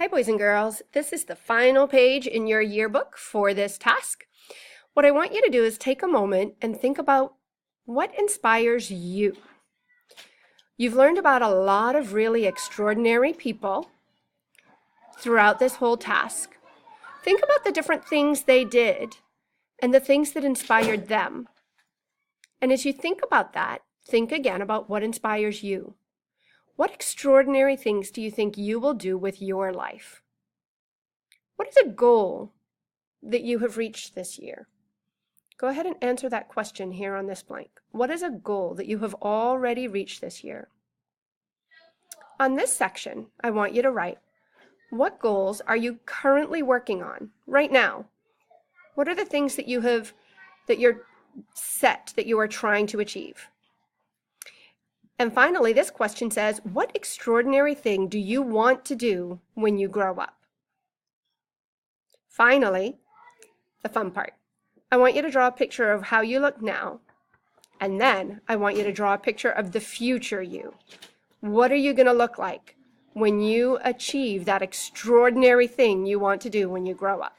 Hi, boys and girls. This is the final page in your yearbook for this task. What I want you to do is take a moment and think about what inspires you. You've learned about a lot of really extraordinary people throughout this whole task. Think about the different things they did and the things that inspired them. And as you think about that, think again about what inspires you. What extraordinary things do you think you will do with your life? What is a goal that you have reached this year? Go ahead and answer that question here on this blank. What is a goal that you have already reached this year? On this section, I want you to write, what goals are you currently working on right now? What are the things that you're set, that you are trying to achieve? And finally, this question says, what extraordinary thing do you want to do when you grow up? Finally, the fun part. I want you to draw a picture of how you look now, and then I want you to draw a picture of the future you. What are you going to look like when you achieve that extraordinary thing you want to do when you grow up?